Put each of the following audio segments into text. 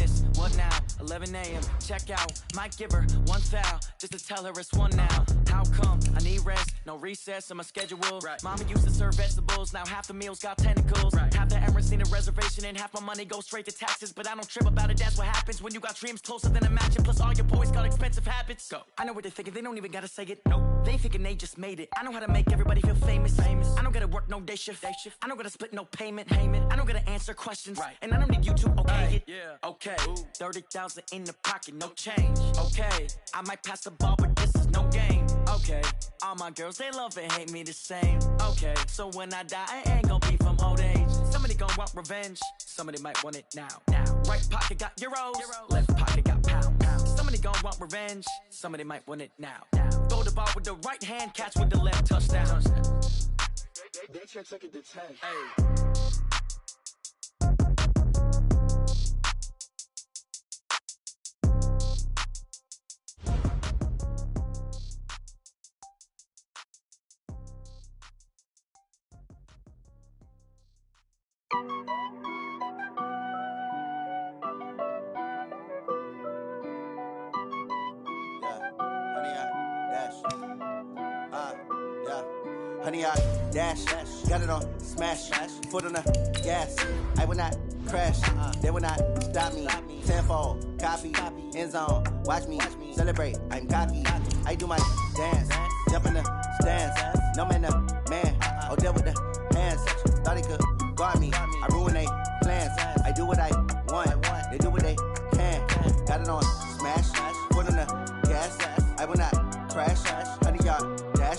business. What now? 11 a.m. Check out. Might give her one foul just to tell her it's one now. How come? I need rest. No recess in my schedule. Right. Mama used to serve vegetables. Now half the meals got tentacles. Right. Half the Emirates need a reservation and half my money goes straight to taxes. But I don't trip about it. That's what happens when you got dreams closer than a match. And plus all your boys got expensive habits. Go. I know what they're thinking. They don't even gotta say it. Nope. They thinking they just made it. I know how to make everybody feel famous. I don't gotta work no day shift. I don't gotta split no payment. I don't gotta answer questions. Right. And I don't need you to okay it. Yeah. Okay. 30,000 in the pocket, no change. Okay. I might pass the ball, but this is no game. Okay. All my girls, they love and hate me the same. Okay. So when I die, I ain't gonna be from old age. Somebody gonna want revenge. Somebody might want it now. Right pocket got euros. Left pocket got pounds. Somebody gonna want revenge. Somebody might want it now. Throw the ball with the right hand, catch with the left, touchdown. They check it to 10. Hey. Honey, I dash, got it on smash, foot on the gas. I will not crash, they will not stop me. Tenfold, copy, end zone, watch me celebrate. I'm cocky, I do my dance, jump in the stands. No man, oh, deal with the hands. Thought he could guard me, I ruin they plans. I do what I want, they do what they can. Got it on smash, foot on the gas. I will not crash, honey, yard dash,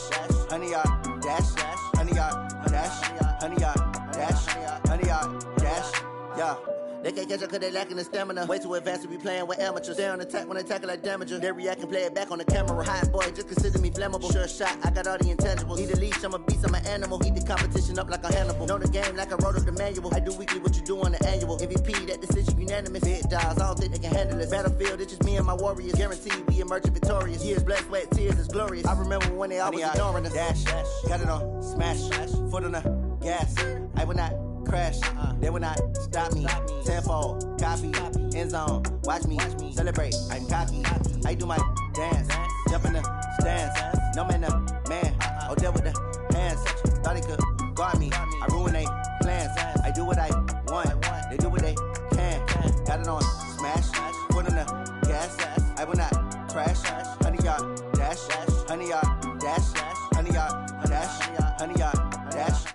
honey, yard. Dash, honey yard, dash, honey yard, dash, honey yard, dash, yeah. They can't catch up cause they lacking the stamina. Way too advanced to be playing with amateurs. Stay on attack when they tackle like damager. They react and play it back on the camera. Hot boy, just consider me flammable. Sure shot, I got all the intangibles. Need a leash, I'm a beast, I'm an animal. Heat the competition up like a Hannibal. Know the game like I wrote up the manual. I do weekly what you do on the annual. MVP, that decision unanimous. Big dogs, I don't think they can handle it. Battlefield, it's just me and my warriors. Guaranteed we emerging victorious. Years, blood, sweat, tears, it's glorious. I remember when they always ignoring us. Dash, got it on smash, foot on the gas. I will not crash, they will not stop me. Tenfold, copy, end zone, watch me celebrate. I'm cocky, I do my dance, jump in the stands. No man, oh, deal with the hands. Thought he could guard me, I ruin they plans. I do what I want, they do what they can. Got it on smash, foot on the gas. I will not crash, honey yard dash, honey yard dash, honey yard dash, honey yard dash.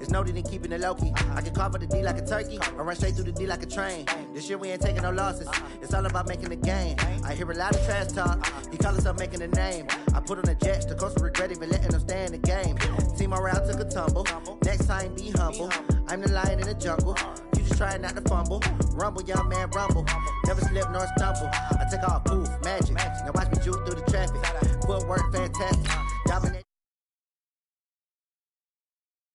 It's noted in keeping it low-key. I can carve for the D like a turkey, or run straight through the D like a train. This year we ain't taking no losses. It's all about making the game. I hear a lot of trash talk. He call himself making a name. I put on the jets, the coach regret even letting them stay in the game. Team around took a tumble. Next time be humble. I'm the lion in the jungle. You just trying not to fumble. Rumble, young man, rumble. Never slip nor stumble. I take off, poof, magic. Now watch me juke through the traffic. Footwork fantastic. Dominate.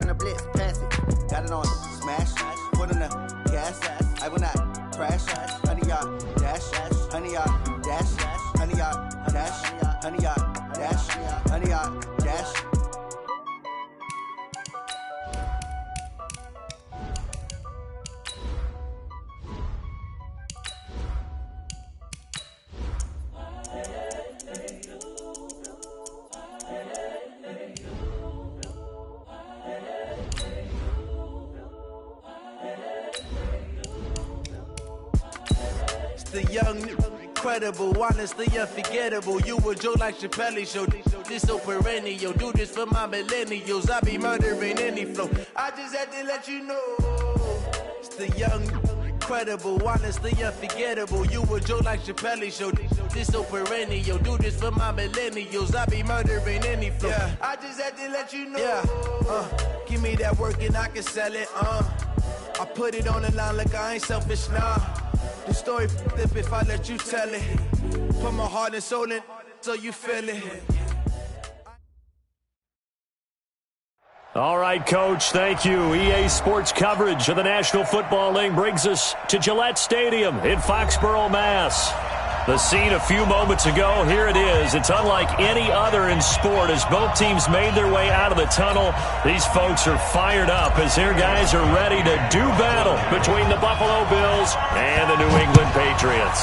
The blitz, pass it. Got it on smash, foot on the gas. I will not crash, honey yard dash, honey yard dash, honey yard dash, honey yard dash, honey yard dash. The young, incredible, honestly unforgettable. You a Joe like Chappelle show. This so perennial. Do this for my millennials. I be murdering any flow. I just had to let you know. It's the young, incredible, honestly unforgettable. You a Joe like Chappelle show. This so perennial. Do this for my millennials. I be murdering any flow. Yeah. I just had to let you know. Yeah. Give me that work and I can sell it. I put it on the line like I ain't selfish, nah. The story flip if I let you tell it. Put my heart and soul in so you feel it. All right, Coach, thank you. EA Sports coverage of the National Football League brings us to Gillette Stadium in Foxborough, Mass. The scene a few moments ago, here it is. It's unlike any other in sport as both teams made their way out of the tunnel. These folks are fired up as their guys are ready to do battle between the Buffalo Bills and the New England Patriots.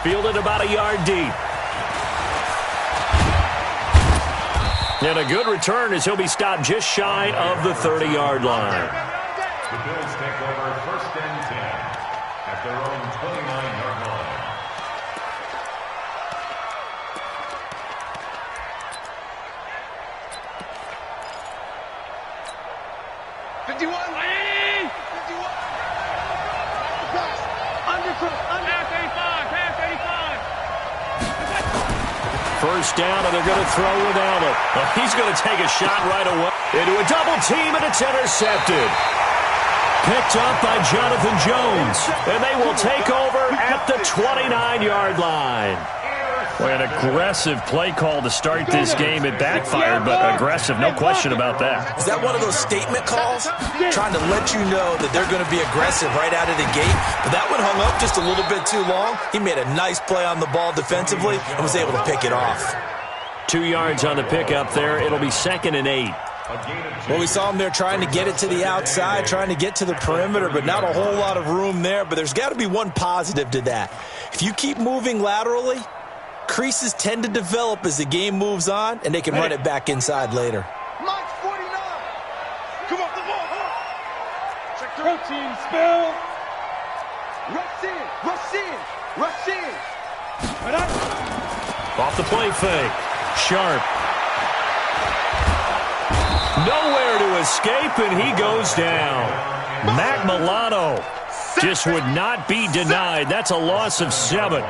Fielded about a yard deep. And a good return as he'll be stopped just shy of the 30-yard line. The Bills take over 1st and 10 at their own 29-yard line. First down, and they're going to throw without it. Well, he's going to take a shot right away into a double team, and it's intercepted. Picked up by Jonathan Jones, and they will take over at the 29-yard line. Well, an aggressive play call to start this game. It backfired, but aggressive, no question about that. Is that one of those statement calls? Trying to let you know that they're going to be aggressive right out of the gate. But that one hung up just a little bit too long. He made a nice play on the ball defensively and was able to pick it off. 2 yards on the pickup there. It'll be 2nd and 8. Well, we saw him there trying to get it to the outside, trying to get to the perimeter, but not a whole lot of room there. But there's got to be one positive to that. If you keep moving laterally, creases tend to develop as the game moves on, and they can run it back inside later. Mike 49. Come on, the ball. Check the Protein spill. rush in, rush in, rush in. Off the play fake. Sharp. Nowhere to escape, and he goes down. Matt Milano just would not be denied. That's a loss of 7.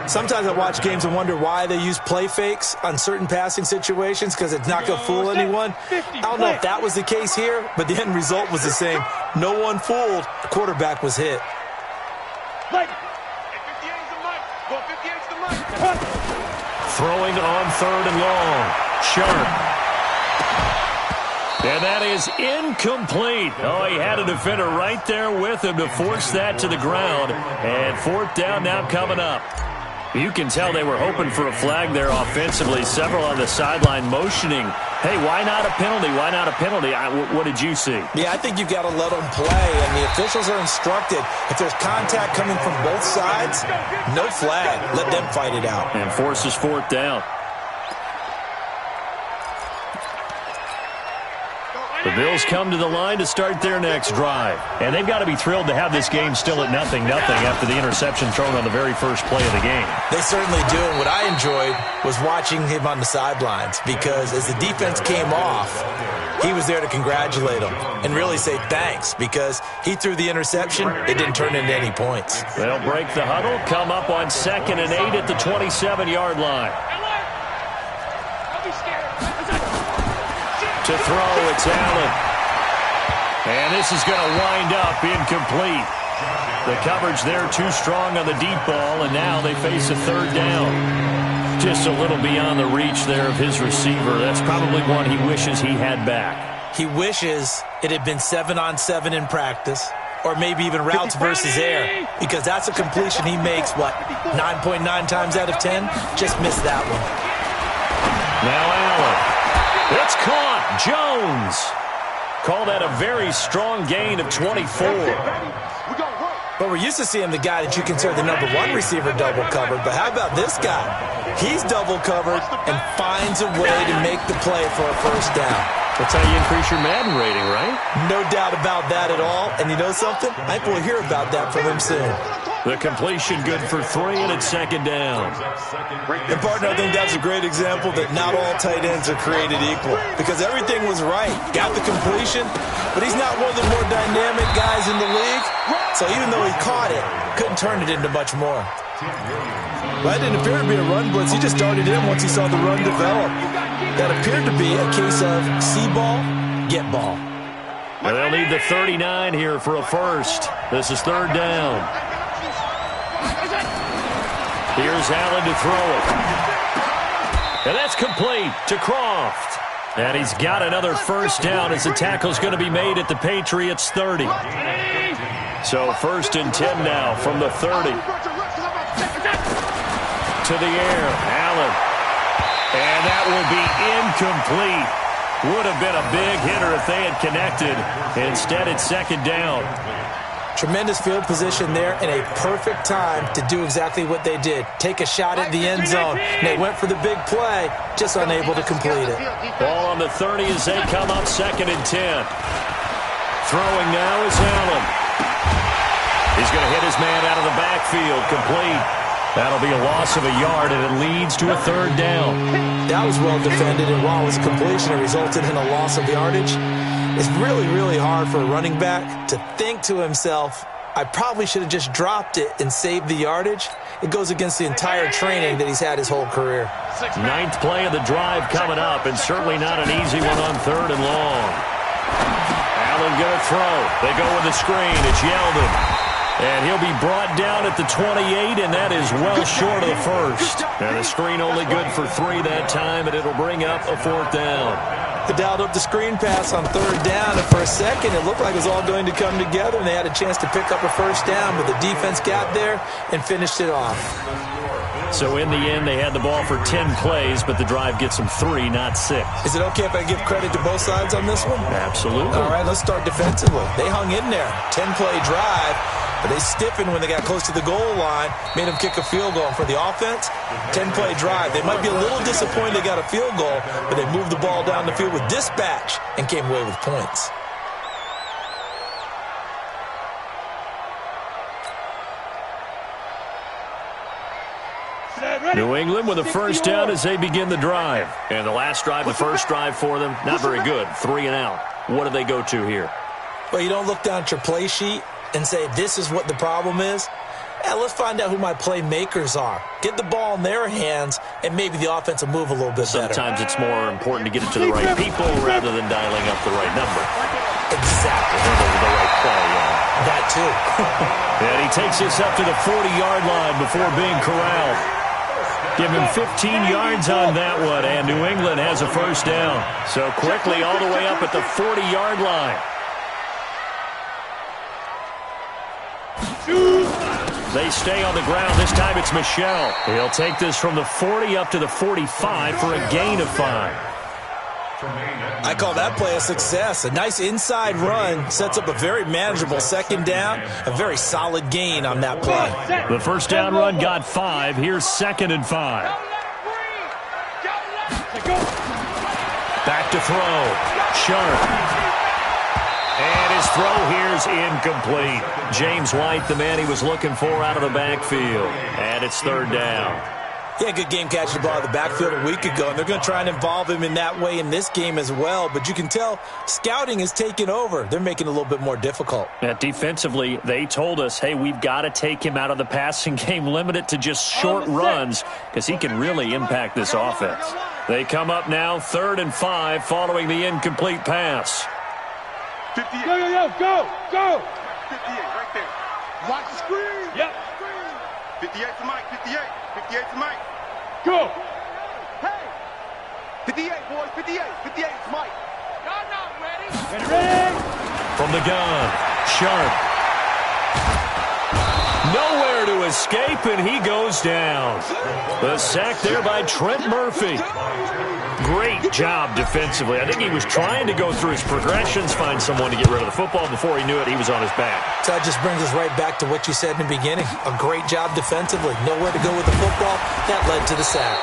Sometimes I watch games and wonder why they use play fakes on certain passing situations because it's not going to fool anyone. I don't know if that was the case here, but the end result was the same. No one fooled. The quarterback was hit. Throwing on 3rd and long. Sharp. And that is incomplete. Oh, he had a defender right there with him to force that to the ground. And 4th down now coming up. You can tell they were hoping for a flag there offensively. Several on the sideline motioning, hey, why not a penalty? Why not a penalty? What did you see? Yeah, I think you've got to let them play, and the officials are instructed. If there's contact coming from both sides, no flag. Let them fight it out. And forces 4th down. The Bills come to the line to start their next drive. And they've got to be thrilled to have this game still at 0-0 after the interception thrown on the very first play of the game. They certainly do. And what I enjoyed was watching him on the sidelines because as the defense came off, he was there to congratulate them and really say thanks because he threw the interception. It didn't turn into any points. They'll break the huddle, come up on 2nd and 8 at the 27-yard line. To throw, it's Allen. And this is going to wind up incomplete. The coverage there too strong on the deep ball, and now they face a 3rd down. Just a little beyond the reach there of his receiver. That's probably one he wishes he had back. He wishes it had been 7-on-7 in practice, or maybe even routes versus air, because that's a completion he makes, 9.9 times out of 10? Just missed that one. Now Allen. It's caught. Jones. Call that a very strong gain of 24. But we're used to seeing the guy that you consider the #1 receiver double covered. But how about this guy? He's double covered and finds a way to make the play for a 1st down. That's how you increase your Madden rating, right? No doubt about that at all. And you know something? I think we'll hear about that from him soon. The completion good for 3, and it's 2nd down. And, partner, I think that's a great example that not all tight ends are created equal because everything was right. Got the completion, but he's not one of the more dynamic guys in the league. So even though he caught it, couldn't turn it into much more. That didn't appear to be a run blitz. He just darted in once he saw the run develop. That appeared to be a case of see ball, get ball. And they'll need the 39 here for a 1st. This is 3rd down. Here's Allen to throw it. And that's complete to Croft. And he's got another 1st down as the tackle's going to be made at the Patriots 30. So 1st and 10 now from the 30. To the air, Allen. And that will be incomplete. Would have been a big hitter if they had connected. Instead, it's 2nd down. Tremendous field position there and a perfect time to do exactly what they did. Take a shot at the end zone. And they went for the big play, just unable to complete it. Ball on the 30 as they come up 2nd and 10. Throwing now is Allen. He's going to hit his man out of the backfield, complete. That'll be a loss of a yard, and it leads to a 3rd down. That was well defended, and while it was a completion, it resulted in a loss of yardage. It's really, really hard for a running back to think to himself, I probably should have just dropped it and saved the yardage. It goes against the entire training that he's had his whole career. 9th play of the drive coming up, and certainly not an easy one on 3rd and long. Allen going to throw. They go with the screen. It's Yeldon. And he'll be brought down at the 28, and that is well short of the 1st. And the screen only good for 3 that time, and it'll bring up a 4th down. They dialed up the screen pass on 3rd down, and for a second it looked like it was all going to come together, and they had a chance to pick up a 1st down, but the defense got there and finished it off. So in the end, they had the ball for 10 plays, but the drive gets them 3, not 6. Is it okay if I give credit to both sides on this one? Absolutely. All right, let's start defensively. They hung in there. 10-play drive, but they stiffened when they got close to the goal line, made them kick a field goal. And for the offense, 10-play drive. They might be a little disappointed they got a field goal, but they moved the ball down the field with dispatch and came away with points. New England with a 1st down as they begin the drive. And the last drive, the first drive for them, not very good. 3 and out. What do they go to here? Well, you don't look down at your play sheet and say, this is what the problem is. Let's find out who my playmakers are. Get the ball in their hands, and maybe the offense will move a little bit better. Sometimes it's more important to get it to the right people rather than dialing up the right number. Exactly. The right play, yeah. That too. And he takes this up to the 40-yard line before being corralled. Give him 15 yards on that one, and New England has a 1st down. So quickly all the way up at the 40-yard line. They stay on the ground. This time it's Michel. He'll take this from the 40 up to the 45 for a gain of 5. I call that play a success. A nice inside run sets up a very manageable 2nd down, a very solid gain on that play. The 1st down run got 5. Here's 2nd and 5. Back to throw. Sharp. And his throw here's incomplete. James White, the man he was looking for out of the backfield. And it's 3rd down. Yeah, good game catching the ball in the backfield a week ago, and they're going to try and involve him in that way in this game as well. But you can tell scouting is taking over. They're making it a little bit more difficult. Defensively, they told us, hey, we've got to take him out of the passing game, limit it to just short runs, because he can really impact this offense. They come up now 3rd and 5 following the incomplete pass. 58. Go! 58 right there. Watch the screen. Yep. 58 to Mike. 58 to Mike. Go. Hey. 58, boys. 58 to Mike. Y'all not ready. Ready. From the gun, Sharp. Nowhere to escape, and he goes down. The sack there by Trent Murphy. Great job defensively. I think he was trying to go through his progressions, find someone to get rid of the football. Before he knew it, he was on his back. So that just brings us right back to what you said in the beginning. A great job defensively. Nowhere to go with the football. That led to the sack.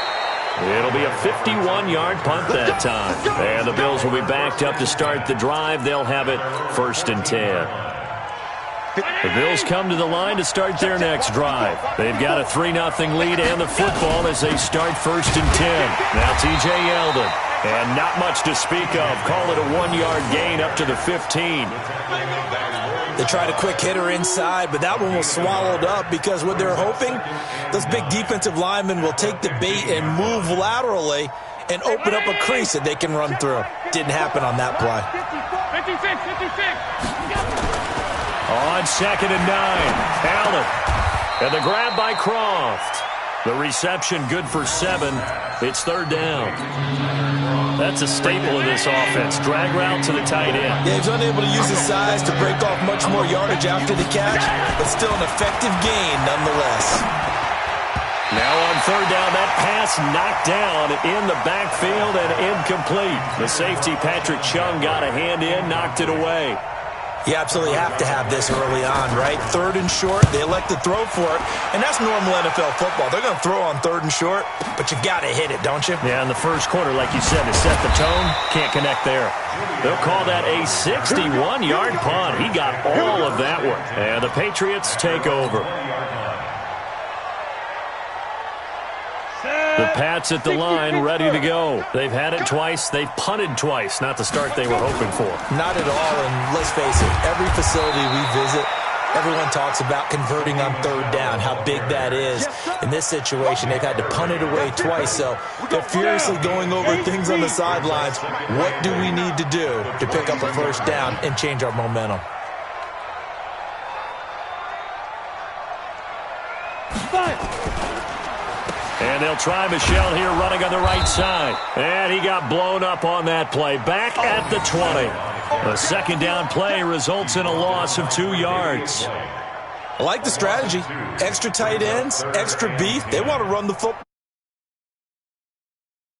It'll be a 51-yard punt that time. And the Bills will be backed up to start the drive. They'll have it 1st and 10. The Bills come to the line to start their next drive. They've got a 3-0 lead and the football as they start 1st and 10. Now T.J. Yeldon. And not much to speak of. Call it a 1-yard gain up to the 15. They tried a quick hitter inside, but that one was swallowed up because what they're hoping, those big defensive linemen will take the bait and move laterally and open up a crease that they can run through. Didn't happen on that play. 56. On 2nd and 9, Allen. And the grab by Croft. The reception good for 7. It's 3rd down. That's a staple of this offense. Drag route to the tight end. Yeah, he's unable to use his size to break off much more yardage after the catch, but still an effective gain nonetheless. Now on third down, that pass knocked down in the backfield and incomplete. The safety, Patrick Chung, got a hand in, knocked it away. You absolutely have to have this early on, right? Third and short, they elect to throw for it, and that's normal NFL football. They're going to throw on third and short, but you got to hit it, don't you? Yeah, in the first quarter, like you said, to set the tone, can't connect there. They'll call that a 61-yard punt. He got all of that one. And the Patriots take over. The Pats at the line, ready to go. They've had it twice. They've punted twice. Not the start they were hoping for. Not at all, and let's face it, every facility we visit, everyone talks about converting on third down, how big that is. In this situation, they've had to punt it away twice, so they're furiously going over things on the sidelines. What do we need to do to pick up a first down and change our momentum? And they'll try Michelle here running on the right side. And he got blown up on that play. Back at the 20. A second down play results in a loss of 2 yards. I like the strategy. Extra tight ends, extra beef. They want to run the football.